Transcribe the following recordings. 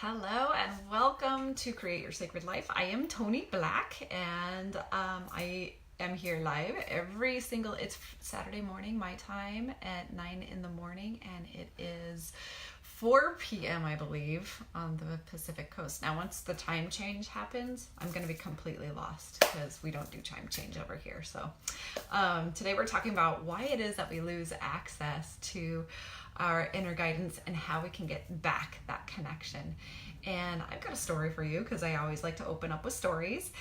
Hello and welcome to Create Your Sacred Life. I am Tony Black and I am here live it's Saturday morning, my time at 9 in the morning, and it is 4 p.m. I believe on the Pacific Coast. Now once the time change happens, I'm going to be completely lost because we don't do time change over here. So today we're talking about why it is that we lose access to our inner guidance and how we can get back that connection. And I've got a story for you because I always like to open up with stories.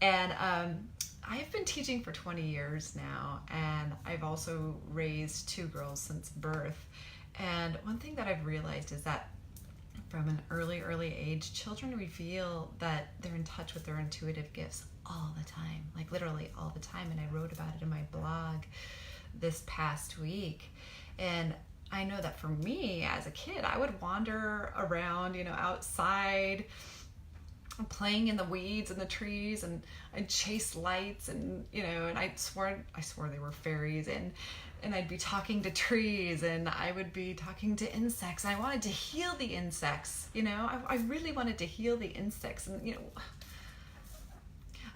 And I've been teaching for 20 years now, and I've also raised 2 girls since birth. And one thing that I've realized is that from an early age, children reveal that they're in touch with their intuitive gifts all the time, like literally all the time. And I wrote about it in my blog this past week. And I know that for me as a kid, I would wander around, outside, playing in the weeds and the trees, and I'd chase lights, and I swore they were fairies, and I'd be talking to trees, and I would be talking to insects. I wanted to heal the insects, I really wanted to heal the insects. And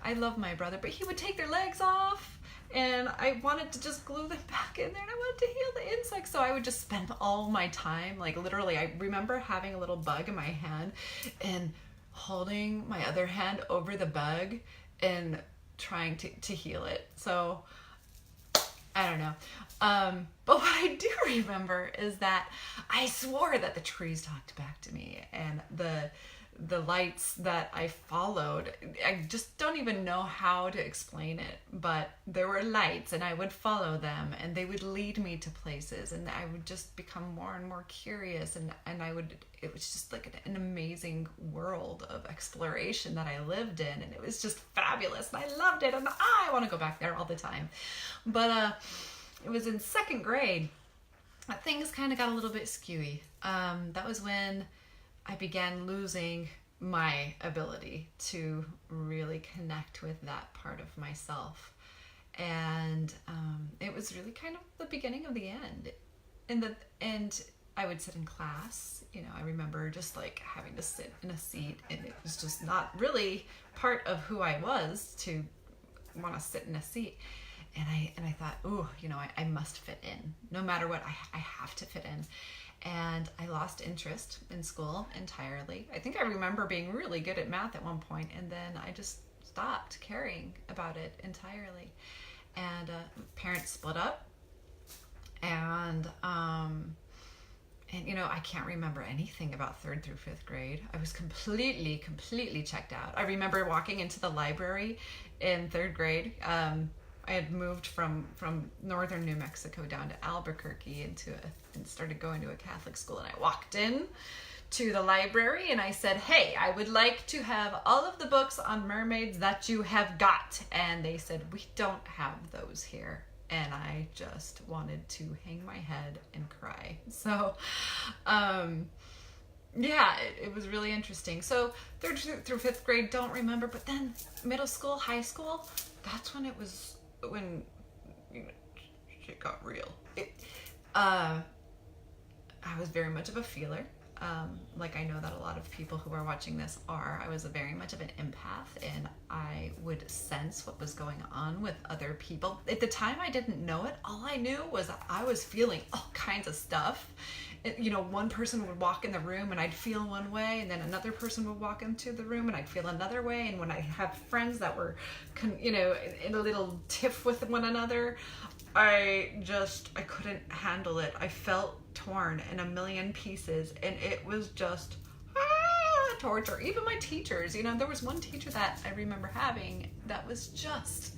I love my brother, but he would take their legs off, and I wanted to just glue them back in there, and I wanted to heal the insects. So I would just spend all my time, like literally, I remember having a little bug in my hand and holding my other hand over the bug and trying to heal it. So I don't know. But what I do remember is that I swore that the trees talked back to me, and the lights that I followed, I just don't even know how to explain it, but there were lights and I would follow them, and they would lead me to places, and I would just become more and more curious, and it was just like an amazing world of exploration that I lived in, and it was just fabulous, and I loved it, and I want to go back there all the time. But it was in 2nd grade that things kind of got a little bit skewy. That was when I began losing my ability to really connect with that part of myself. And it was really kind of the beginning of the end. And I would sit in class, I remember just like having to sit in a seat, and it was just not really part of who I was to want to sit in a seat. And I thought, I must fit in. No matter what, I have to fit in. And I lost interest in school entirely. I think I remember being really good at math at one point, and then I just stopped caring about it entirely. And parents split up, and I can't remember anything about 3rd through 5th grade. I was completely checked out. I remember walking into the library in 3rd grade. I had moved from northern New Mexico down to Albuquerque and started going to a Catholic school. And I walked in to the library and I said, "Hey, I would like to have all of the books on mermaids that you have got." And they said, "We don't have those here." And I just wanted to hang my head and cry. So, yeah, it was really interesting. So 3rd through 5th grade, don't remember. But then middle school, high school, that's when shit got real. I was very much of a feeler. Like I know that a lot of people who are watching this are. I was very much of an empath, and I would sense what was going on with other people. At the time, I didn't know it. All I knew was that I was feeling all kinds of stuff. One person would walk in the room and I'd feel one way, and then another person would walk into the room and I'd feel another way. And when I have friends that were, in a little tiff with one another, I couldn't handle it. I felt torn in a million pieces, and it was just torture. Even my teachers, there was one teacher that I remember having that was just,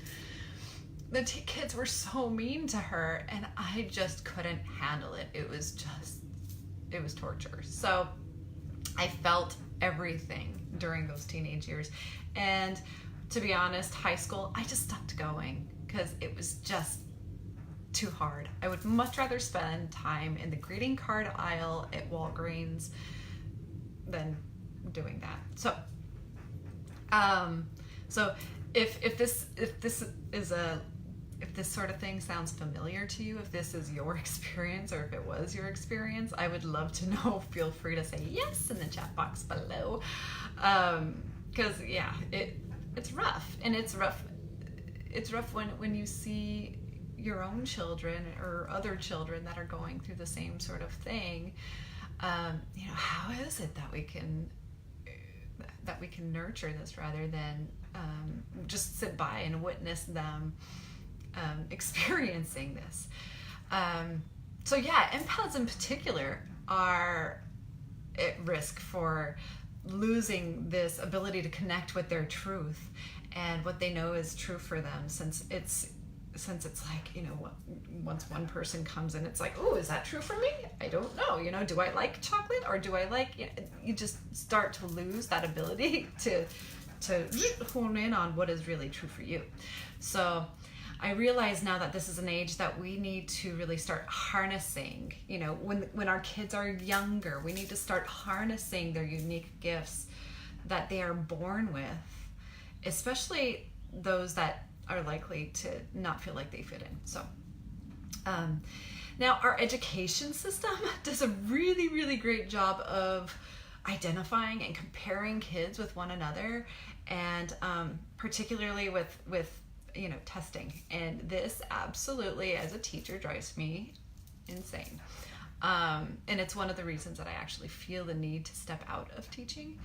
the kids were so mean to her, and I just couldn't handle it. It was torture. So I felt everything during those teenage years. And to be honest, high school, I just stopped going because it was just too hard. I would much rather spend time in the greeting card aisle at Walgreens than doing that. So if this is a if this sort of thing sounds familiar to you, if this is your experience or if it was your experience, I would love to know. Feel free to say yes in the chat box below. Because yeah, it's rough, and it's rough when you see your own children or other children that are going through the same sort of thing. How is it that we can nurture this rather than just sit by and witness them experiencing this? So yeah, empaths in particular are at risk for losing this ability to connect with their truth and what they know is true for them, since it's like, once one person comes in, it's like, oh, is that true for me? I don't know. Do I like chocolate, or do I like, you just start to lose that ability to hone in on what is really true for you. So I realize now that this is an age that we need to really start harnessing, when our kids are younger, we need to start harnessing their unique gifts that they are born with, especially those that are likely to not feel like they fit in. So now our education system does a really, really great job of identifying and comparing kids with one another, and particularly with testing. And this absolutely, as a teacher, drives me insane. And it's one of the reasons that I actually feel the need to step out of teaching.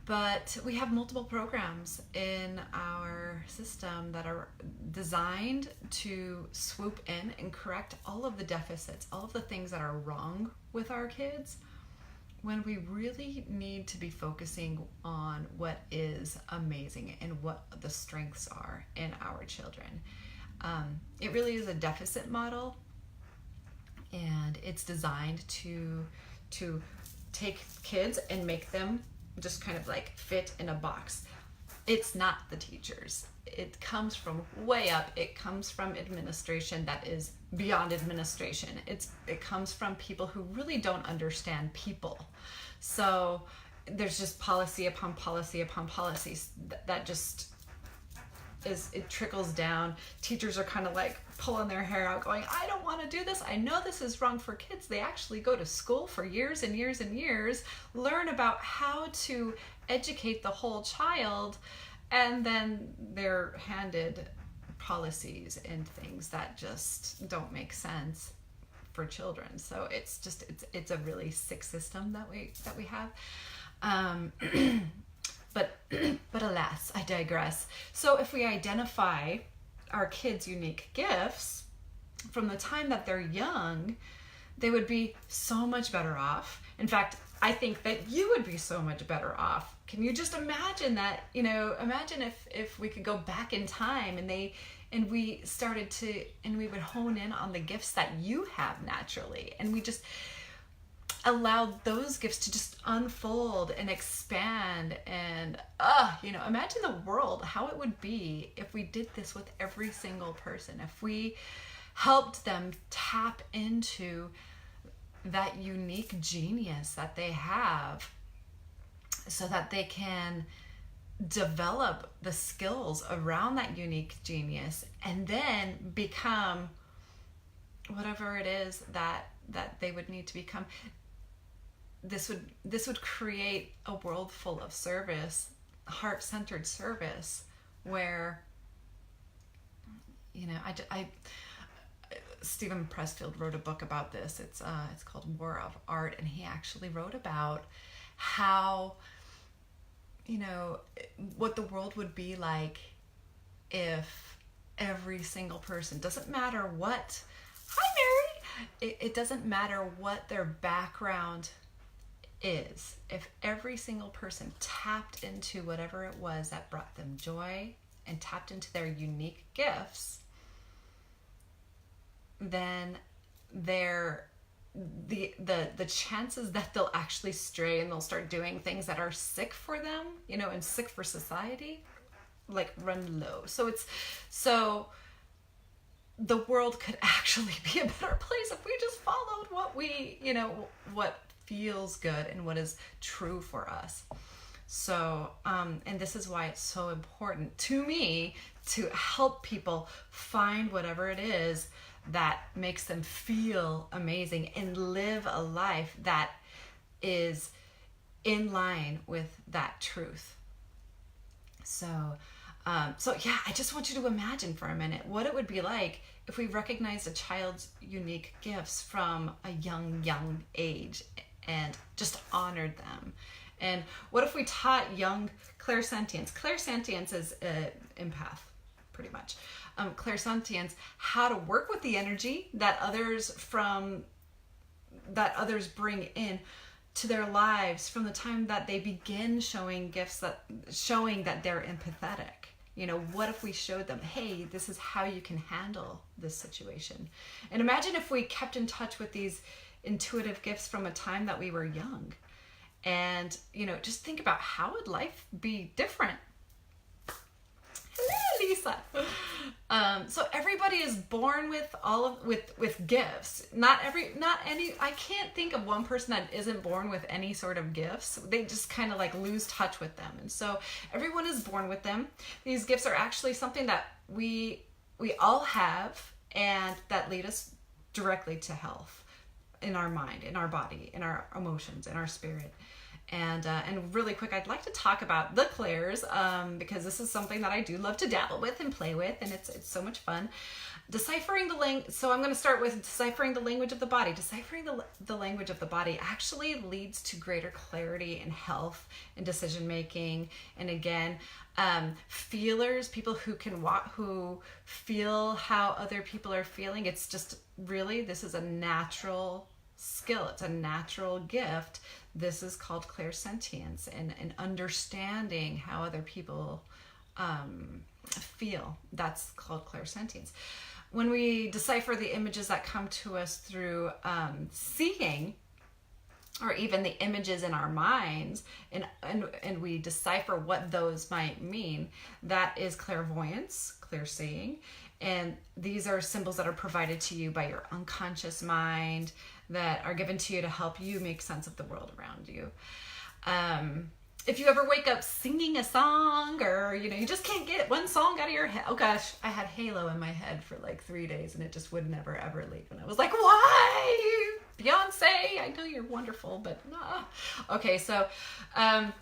But we have multiple programs in our system that are designed to swoop in and correct all of the deficits, all of the things that are wrong with our kids, when we really need to be focusing on what is amazing and what the strengths are in our children. It really is a deficit model, and it's designed to take kids and make them just kind of like fit in a box. It's not the teachers. It comes from way up. It comes from administration that is beyond administration. It comes from people who really don't understand people. So there's just policy upon policy upon policies that just it trickles down. Teachers are kind of like pulling their hair out going, I don't want to do this. I know this is wrong for kids. They actually go to school for years and years and years, learn about how to educate the whole child, and then they're handed policies and things that just don't make sense for children. So it's a really sick system that we have. But alas, I digress. So if we identify our kids' unique gifts from the time that they're young, they would be so much better off. In fact, I think that you would be so much better off. Can you just imagine that? Imagine if we could go back in time and we started to, and we would hone in on the gifts that you have naturally, and we just allowed those gifts to just unfold and expand. And imagine the world, how it would be if we did this with every single person, if we helped them tap into that unique genius that they have, so that they can develop the skills around that unique genius and then become whatever it is that they would need to become. This would create a world full of service, heart-centered service, where Stephen Pressfield wrote a book about this. It's called War of Art, and he actually wrote about how what the world would be like if every single person, doesn't matter what, hi Mary, it doesn't matter what their background is, if every single person tapped into whatever it was that brought them joy and tapped into their unique gifts, then the chances that they'll actually stray and they'll start doing things that are sick for them, and sick for society, like, run low. So the world could actually be a better place if we just followed what what feels good and what is true for us. So, and this is why it's so important to me to help people find whatever it is that makes them feel amazing and live a life that is in line with that truth. So, yeah, I just want you to imagine for a minute what it would be like if we recognized a child's unique gifts from a young age and just honored them. And what if we taught young clairsentience? Clairsentience is empath, pretty much. Clairsentience, how to work with the energy that others bring in to their lives from the time that they begin showing gifts, showing that they're empathetic. You know, what if we showed them, hey, this is how you can handle this situation? And imagine if we kept in touch with these intuitive gifts from a time that we were young. And, you know, just think about, how would life be different? Hello, Lisa. So everybody is born with gifts. I can't think of one person that isn't born with any sort of gifts. They just kind of like lose touch with them. And so everyone is born with them. These gifts are actually something that we all have, and that lead us directly to health in our mind, in our body, in our emotions, in our spirit. And really quick, I'd like to talk about the clairs, because this is something that I do love to dabble with and play with, and it's so much fun. Deciphering the language. So I'm going to start with deciphering the language of the body. Deciphering the language of the body actually leads to greater clarity and health and decision making. And again, feelers, people who who feel how other people are feeling. It's just really, this is a natural skill. It's a natural gift. This is called clairsentience, and understanding how other people feel. That's called clairsentience. When we decipher the images that come to us through seeing, or even the images in our minds, and we decipher what those might mean, that is clairvoyance, clairseeing. And these are symbols that are provided to you by your unconscious mind, that are given to you to help you make sense of the world around you. If you ever wake up singing a song, or you just can't get one song out of your head. Oh gosh, I had Halo in my head for like 3 days, and it just would never ever leave. And I was like, why? Beyonce, I know you're wonderful, but nah. Okay, so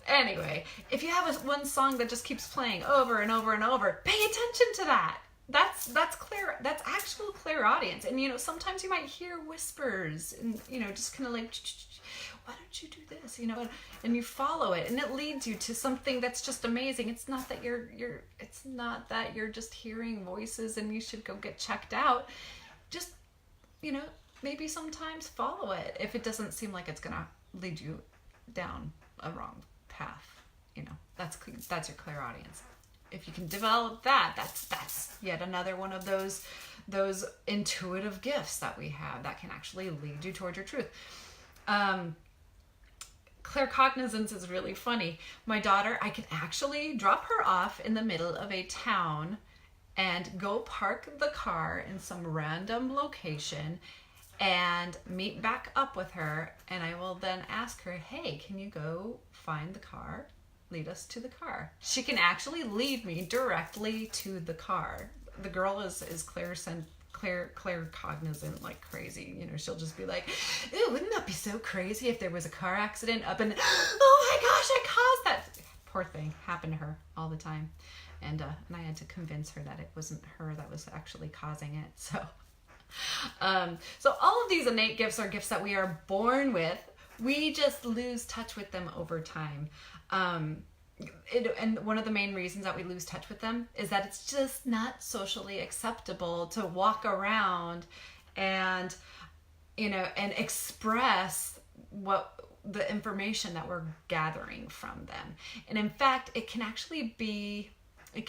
anyway, if you have one song that just keeps playing over and over and over, pay attention to that. That's clear. That's actual clairaudience. And sometimes you might hear whispers, and just kind of like, why don't you do this? And you follow it, and it leads you to something that's just amazing. It's not that you're just hearing voices and you should go get checked out. Just maybe sometimes follow it if it doesn't seem like it's gonna lead you down a wrong path. That's your clairaudience. If you can develop that, that's yet another one of those intuitive gifts that we have that can actually lead you toward your truth. Claircognizance is really funny. My daughter, I can actually drop her off in the middle of a town and go park the car in some random location and meet back up with her, and I will then ask her, hey, can you go find the car? Lead us to the car. She can actually lead me directly to the car. The girl is claircognizant like crazy. She'll just be like, ooh, wouldn't that be so crazy if there was a car accident up in, oh my gosh, I caused that. Poor thing, happened to her all the time. And I had to convince her that it wasn't her that was actually causing it. So all of these innate gifts are gifts that we are born with. We just lose touch with them over time. And one of the main reasons that we lose touch with them is that it's just not socially acceptable to walk around and express the information that we're gathering from them. And in fact, it can actually be, it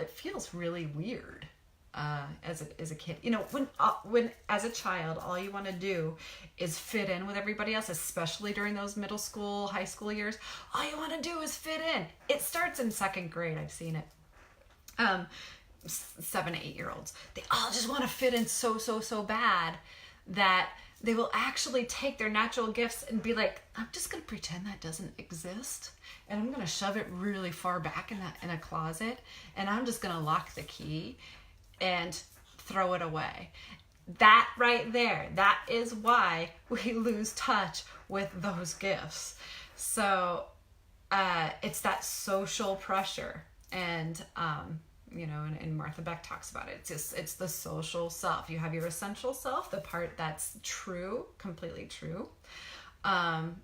feels really weird. As a kid, when as a child, all you want to do is fit in with everybody else, especially during those middle school, high school years. All you want to do is fit in. It starts in 2nd grade. I've seen it. 7 to 8 year olds, they all just want to fit in so bad that they will actually take their natural gifts and be like, I'm just going to pretend that doesn't exist, and I'm going to shove it really far back in a closet, and I'm just going to lock the key and throw it away. That right there, that is why we lose touch with those gifts. So it's that social pressure. And and Martha Beck talks about it. It's the social self. You have your essential self, the part that's true, completely true.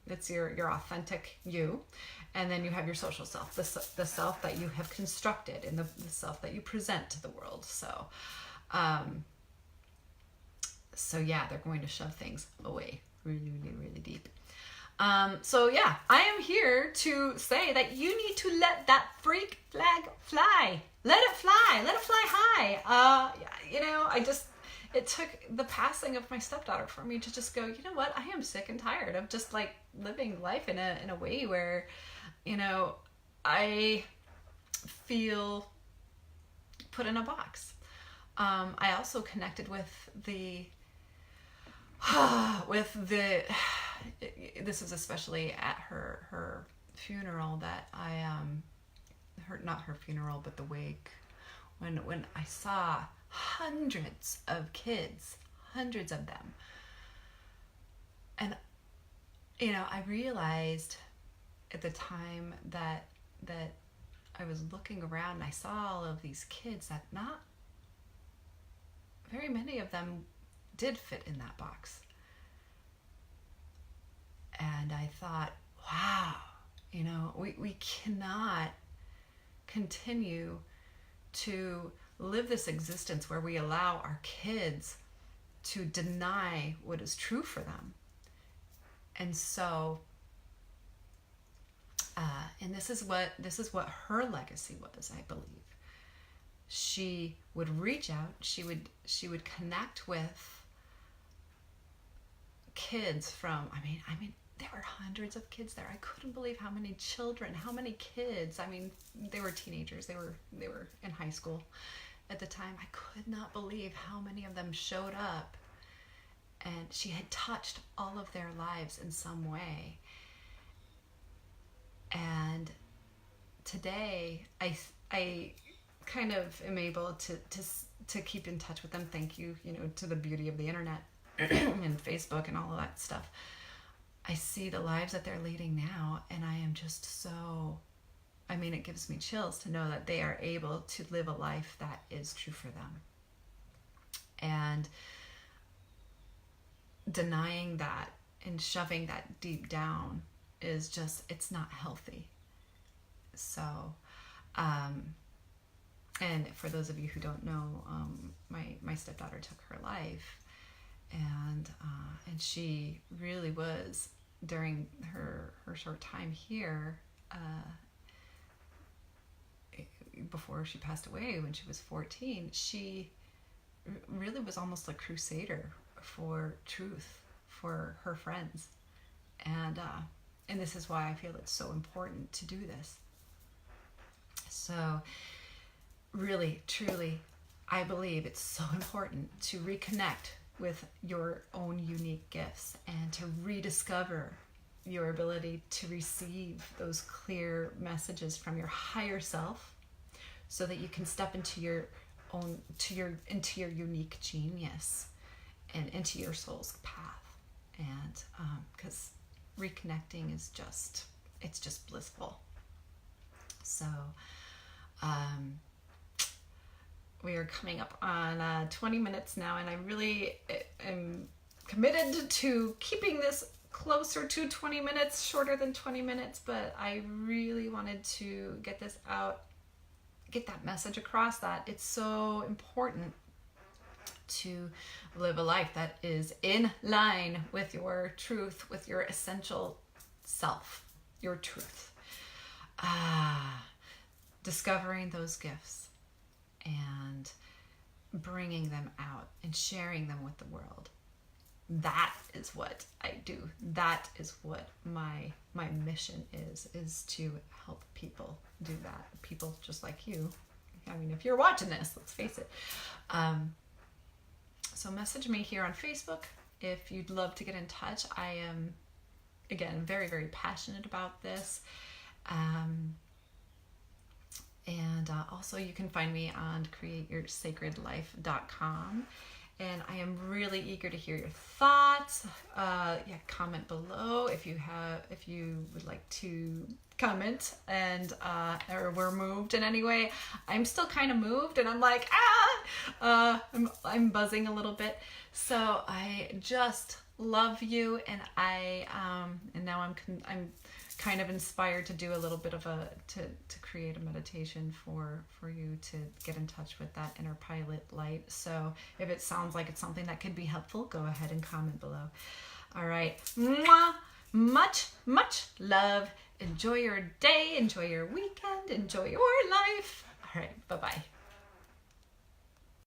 It's your authentic you. And then you have your social self, the self that you have constructed, and the self that you present to the world. So yeah, they're going to shove things away really, really, really deep. So yeah, I am here to say that you need to let that freak flag fly. Let it fly. Let it fly high. It took the passing of my stepdaughter for me to just go, you know what? I am sick and tired of just like living life in a way where, I feel put in a box. I also connected with this is especially at her funeral that not her funeral, but the wake, when I saw hundreds of kids, hundreds of them. And, I realized at the time that I was looking around and I saw all of these kids, that not very many of them did fit in that box. And I thought, wow, we cannot continue to live this existence where we allow our kids to deny what is true for them. And so, and this is what her legacy was, I believe. She would reach out, she would connect with kids from, I mean, there were hundreds of kids there. I couldn't believe how many children, how many kids. I mean, they were teenagers. They were in high school at the time. I could not believe how many of them showed up, and she had touched all of their lives in some way. And today, I kind of am able to keep in touch with them. Thank you, to the beauty of the internet and Facebook and all of that stuff. I see the lives that they're leading now, and I am just so, it gives me chills to know that they are able to live a life that is true for them. And denying that and shoving that deep down is just, it's not healthy. So, and for those of you who don't know, my stepdaughter took her life, and she really was, during her short time here, before she passed away when she was 14, she really was almost a crusader for truth for her friends. And this is why I feel it's so important to do this. So really, truly, I believe it's so important to reconnect with your own unique gifts and to rediscover your ability to receive those clear messages from your higher self, so that you can step into your unique genius and into your soul's path. And because reconnecting is just blissful. So we are coming up on 20 minutes now, and I really am committed to keeping this closer to 20 minutes, shorter than 20 minutes, but I really wanted to get this out, get that message across, that it's so important to live a life that is in line with your truth, with your essential self, your truth. Discovering those gifts and bringing them out and sharing them with the world. That is what I do. That is what my mission is to help people do that. People just like you. If you're watching this, let's face it. So message me here on Facebook. if you'd love to get in touch, I am, again, very, very passionate about this. And also you can find me on createyoursacredlife.com. And I am really eager to hear your thoughts. Comment below if you would like to comment and or were moved in any way. I'm still kind of moved, and I'm like I'm buzzing a little bit. So I just love you, and and now I'm kind of inspired to do a little bit of to create a meditation for you to get in touch with that inner pilot light. So if it sounds like it's something that could be helpful, go ahead and comment below. All right. Mwah! Much, much love. Enjoy your day, enjoy your weekend, enjoy your life. All right. Bye-bye.